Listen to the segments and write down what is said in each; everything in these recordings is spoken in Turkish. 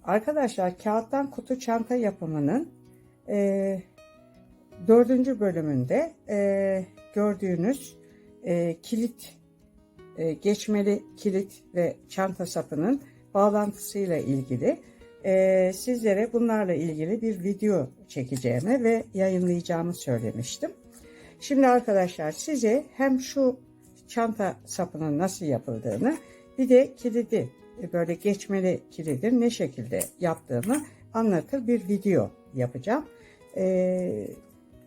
Arkadaşlar, kağıttan kutu çanta yapımının 4. bölümünde gördüğünüz kilit, geçmeli kilit ve çanta sapının bağlantısıyla ilgili sizlere bunlarla ilgili bir video çekeceğimi ve yayınlayacağımı söylemiştim. Şimdi arkadaşlar, size hem şu çanta sapının nasıl yapıldığını, bir de kilidi, böyle geçmeli kilidi ne şekilde yaptığımı anlatır bir video yapacağım.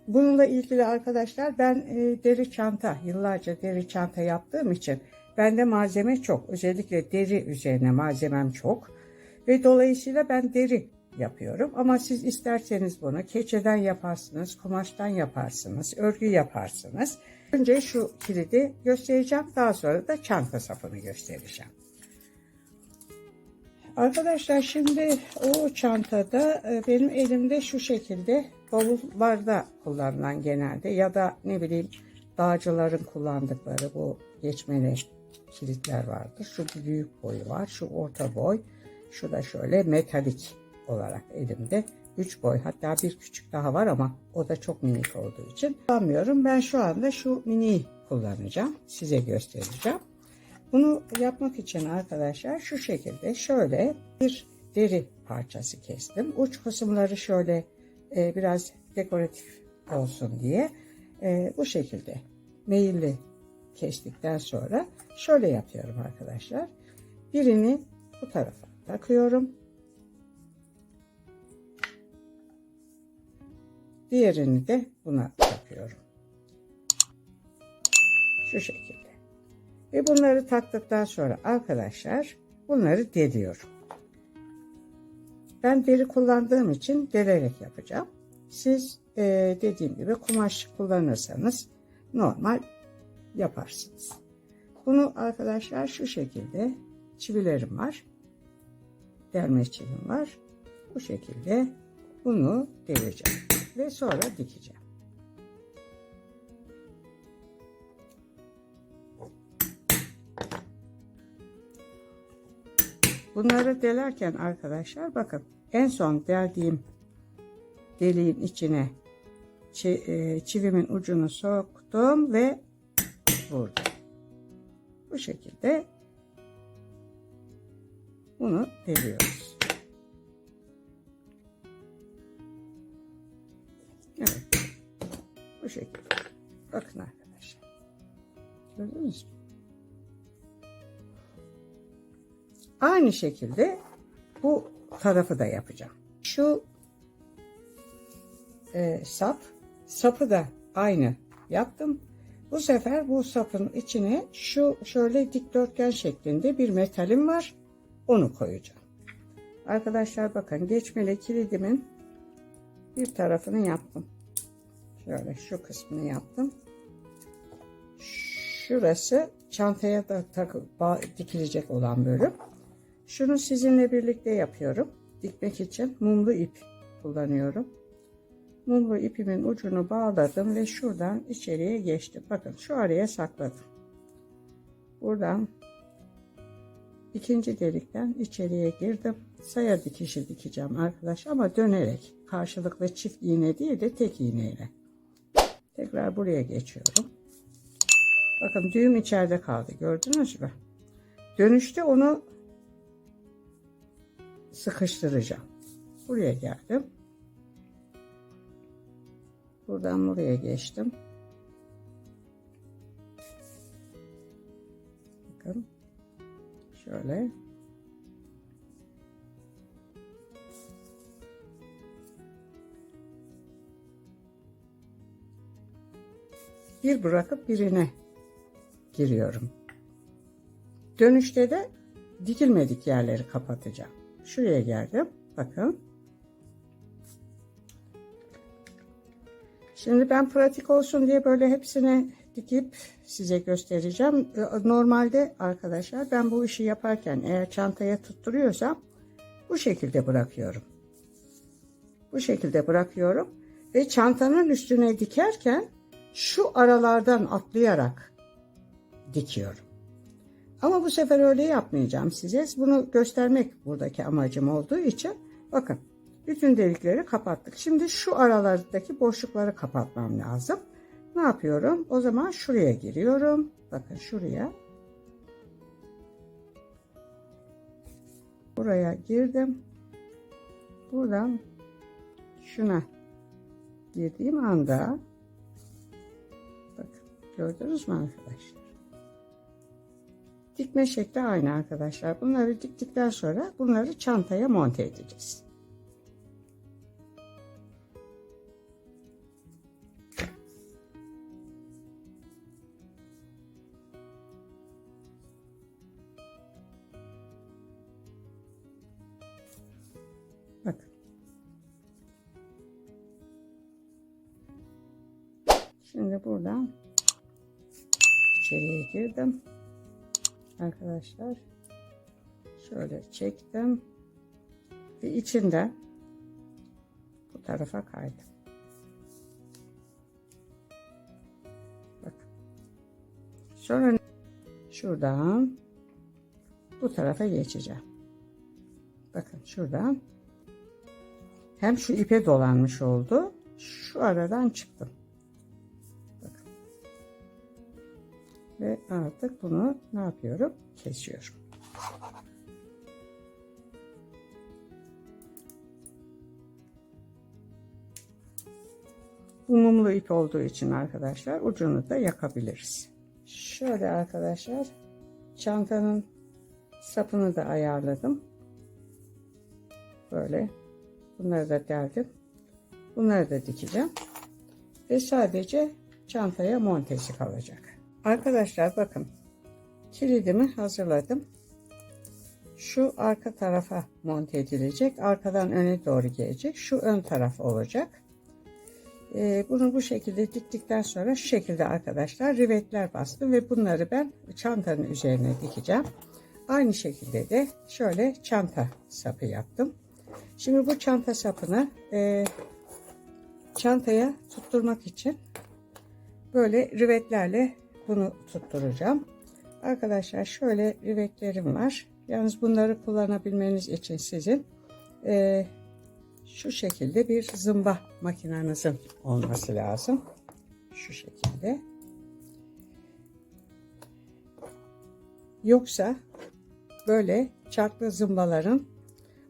Bununla ilgili arkadaşlar, ben deri çanta, yıllarca deri çanta yaptığım için bende malzeme çok. Özellikle deri üzerine malzemem çok. Ve dolayısıyla ben deri yapıyorum. Ama siz isterseniz bunu keçeden yaparsınız, kumaştan yaparsınız, örgü yaparsınız. Önce şu kilidi göstereceğim. Daha sonra da çanta sapını göstereceğim. Arkadaşlar, şimdi o çantada benim elimde şu şekilde bavullarda kullanılan, genelde ya da ne bileyim dağcıların kullandıkları bu geçmeli kilitler vardır. Şu büyük boyu var, şu orta boy, şu da şöyle metalik olarak elimde 3 boy, hatta bir küçük daha var ama o da çok minik olduğu için kullanmıyorum. Ben şu anda şu miniyi kullanacağım, size göstereceğim. Bunu yapmak için arkadaşlar şu şekilde şöyle bir deri parçası kestim. Uç kısımları şöyle biraz dekoratif olsun diye bu şekilde meyilli kestikten sonra şöyle yapıyorum arkadaşlar. Birini bu tarafa takıyorum. Diğerini de buna takıyorum. Şu şekilde. Ve bunları taktıktan sonra arkadaşlar bunları deliyorum. Ben deri kullandığım için delerek yapacağım. Siz dediğim gibi kumaş kullanırsanız normal yaparsınız. Bunu arkadaşlar şu şekilde çivilerim var. Delme çivim var. Bu şekilde bunu deleceğim ve sonra dikeceğim. Bunları delerken arkadaşlar bakın, en son deldiğim deliğin içine çivimin ucunu soktum ve vurdum. Bu şekilde bunu deliyoruz. Evet. Bu şekilde. Bakın arkadaşlar. Gördünüz mü? Aynı şekilde bu tarafı da yapacağım. Şu sapı da aynı yaptım. Bu sefer bu sapın içine şu şöyle dikdörtgen şeklinde bir metalim var. Onu koyacağım. Arkadaşlar bakın, geçmeli kilidimin bir tarafını yaptım. Şöyle şu kısmını yaptım. Şurası çantaya da dikilecek olan bölüm. Şunu sizinle birlikte yapıyorum. Dikmek için mumlu ip kullanıyorum. Mumlu ipimin ucunu bağladım ve şuradan içeriye geçtim. Bakın, şu araya sakladım. Buradan ikinci delikten içeriye girdim. Saya dikişi dikeceğim arkadaşlar, ama dönerek, karşılıklı çift iğne değil de tek iğneyle. Tekrar buraya geçiyorum. Bakın, düğüm içeride kaldı, gördünüz mü? Dönüşte onu sıkıştıracağım. Buraya geldim. Buradan buraya geçtim. Bakın. Şöyle. Bir bırakıp birine giriyorum. Dönüşte de dikilmedik yerleri kapatacağım. Şuraya geldim. Bakın. Şimdi ben pratik olsun diye böyle hepsini dikip size göstereceğim. Normalde arkadaşlar, ben bu işi yaparken eğer çantaya tutturuyorsam bu şekilde bırakıyorum. Bu şekilde bırakıyorum ve çantanın üstüne dikerken şu aralardan atlayarak dikiyorum. Ama bu sefer öyle yapmayacağım size. Bunu göstermek buradaki amacım olduğu için. Bakın bütün delikleri kapattık. Şimdi şu aralardaki boşlukları kapatmam lazım. Ne yapıyorum? O zaman şuraya giriyorum. Bakın şuraya. Buraya girdim. Buradan şuna girdiğim anda bakın gördünüz mü arkadaşlar? Dikme şekli aynı arkadaşlar. Bunları diktikten sonra bunları çantaya monte edeceğiz. Bakın. Şimdi buradan içeriye girdim. Arkadaşlar şöyle çektim ve içinden bu tarafa kaydım. Bakın. Sonra şuradan bu tarafa geçeceğim. Bakın şuradan hem şu ipe dolanmış oldu, şu aradan çıktım. Bakın. Ve artık bunu ne yapıyorum? Kesiyorum. Bu mumlu ip olduğu için arkadaşlar ucunu da yakabiliriz. Şöyle arkadaşlar çantanın sapını da ayarladım. Böyle bunları da deldim. Bunları da dikeceğim. Ve sadece çantaya montesi kalacak. Arkadaşlar bakın kilidimi hazırladım. Şu arka tarafa monte edilecek. Arkadan öne doğru gelecek. Şu ön taraf olacak. Bunu bu şekilde diktikten sonra şu şekilde arkadaşlar rivetler bastım ve bunları ben çantanın üzerine dikeceğim. Aynı şekilde de şöyle çanta sapı yaptım. Şimdi bu çanta sapını çantaya tutturmak için böyle rivetlerle bunu tutturacağım. Arkadaşlar şöyle rivetlerim var. Yalnız bunları kullanabilmeniz için sizin şu şekilde bir zımba makinenizin olması lazım. Şu şekilde. Yoksa böyle çarklı zımbaların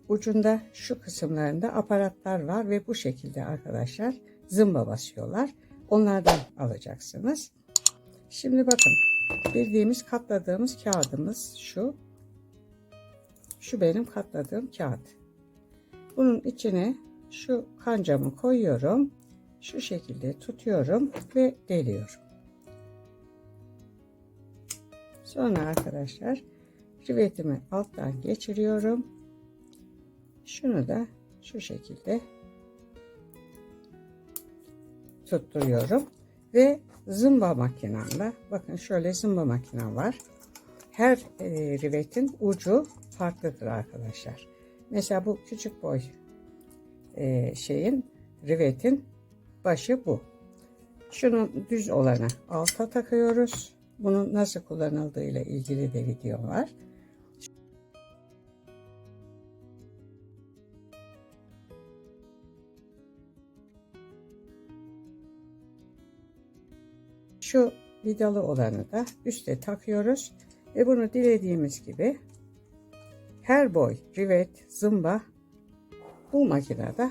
ucunda şu kısımlarında aparatlar var ve bu şekilde arkadaşlar zımba basıyorlar. Onlardan alacaksınız. Şimdi bakın bildiğimiz katladığımız kağıdımız şu. Şu benim katladığım kağıt. Bunun içine şu kancamı koyuyorum. Şu şekilde tutuyorum ve deliyorum. Sonra arkadaşlar rivetimi alttan geçiriyorum. Şunu da şu şekilde tutturuyorum ve zımba makinemle, bakın şöyle zımba makinem var. Her rivetin ucu farklıdır arkadaşlar. Mesela bu küçük boy rivetin başı bu. Şunun düz olanı alta takıyoruz. Bunun nasıl kullanıldığı ile ilgili de video var. Şu vidalı olanı da üste takıyoruz ve bunu dilediğimiz gibi her boy rivet, zımba bu makinede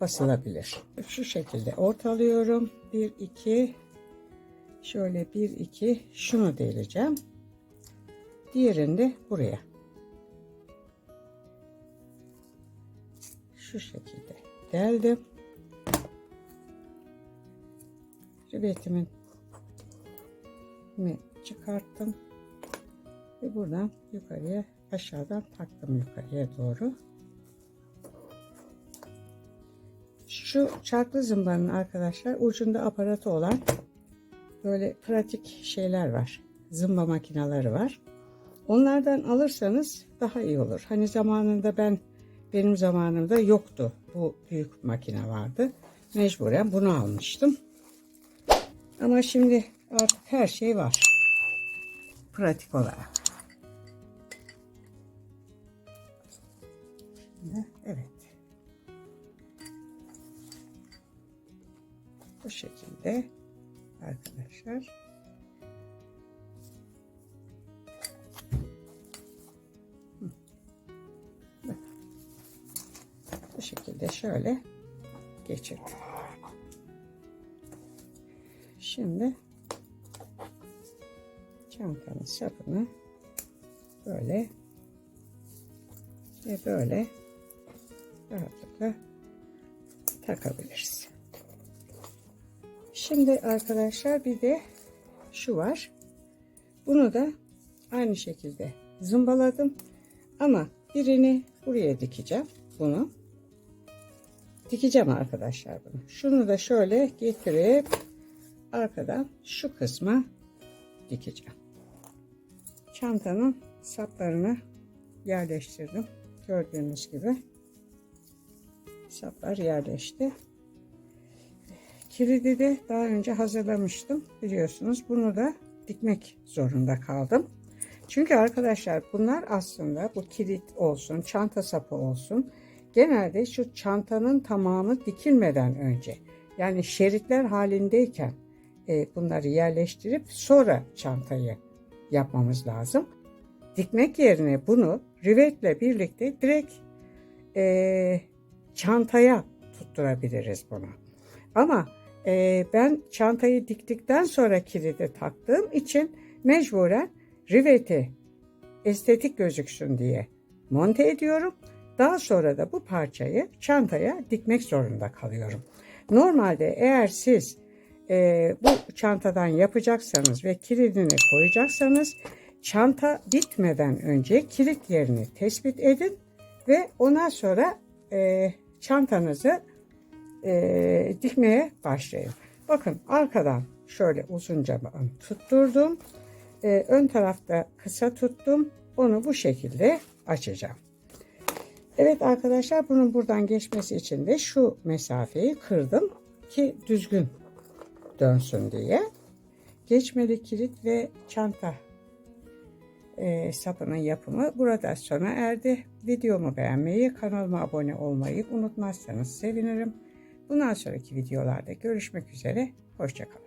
basılabilir. Şu şekilde ortalıyorum. 1 2 şöyle 1 2 şunu deleceğim. Diğerini de buraya. Şu şekilde deldim. Rivetimin çıkarttım ve buradan yukarıya aşağıdan taktım yukarıya doğru. Şu çarklı zımbanın arkadaşlar ucunda aparatı olan böyle pratik şeyler var. Zımba makineleri var. Onlardan alırsanız daha iyi olur. Hani zamanında benim zamanımda yoktu. Bu büyük makine vardı. Mecburen bunu almıştım. Ama şimdi artık her şey var. Pratik olarak. Şimdi evet. Bu şekilde arkadaşlar. Bu şekilde şöyle geçirdim. Şimdi çantanın sapını böyle ve böyle rahatlıkla takabiliriz. Şimdi arkadaşlar bir de şu var. Bunu da aynı şekilde zımbaladım. Ama birini buraya dikeceğim. Bunu dikeceğim arkadaşlar bunu. Şunu da şöyle getirip arkadan şu kısma dikeceğim. Çantanın saplarını yerleştirdim. Gördüğünüz gibi saplar yerleşti. Kilidi de daha önce hazırlamıştım. Biliyorsunuz bunu da dikmek zorunda kaldım. Çünkü arkadaşlar bunlar aslında bu kilit olsun, çanta sapı olsun. Genelde şu çantanın tamamı dikilmeden önce, yani şeritler halindeyken bunları yerleştirip sonra çantayı yapmamız lazım. Dikmek yerine bunu rivetle birlikte direkt çantaya tutturabiliriz bunu. Ama ben çantayı diktikten sonra kilidi taktığım için mecburen riveti estetik gözüksün diye monte ediyorum. Daha sonra da bu parçayı çantaya dikmek zorunda kalıyorum. Normalde eğer siz bu çantadan yapacaksanız ve kilidini koyacaksanız çanta bitmeden önce kilit yerini tespit edin ve ondan sonra çantanızı dikmeye başlayın. Bakın arkadan şöyle uzunca tutturdum. Ön tarafta kısa tuttum. Onu bu şekilde açacağım. Evet arkadaşlar, bunun buradan geçmesi için de şu mesafeyi kırdım ki düzgün dönsün diye. Geçmeli kilit ve çanta sapının yapımı burada sona erdi. Videomu beğenmeyi, kanalıma abone olmayı unutmazsanız sevinirim. Bundan sonraki videolarda görüşmek üzere. Hoşça kalın.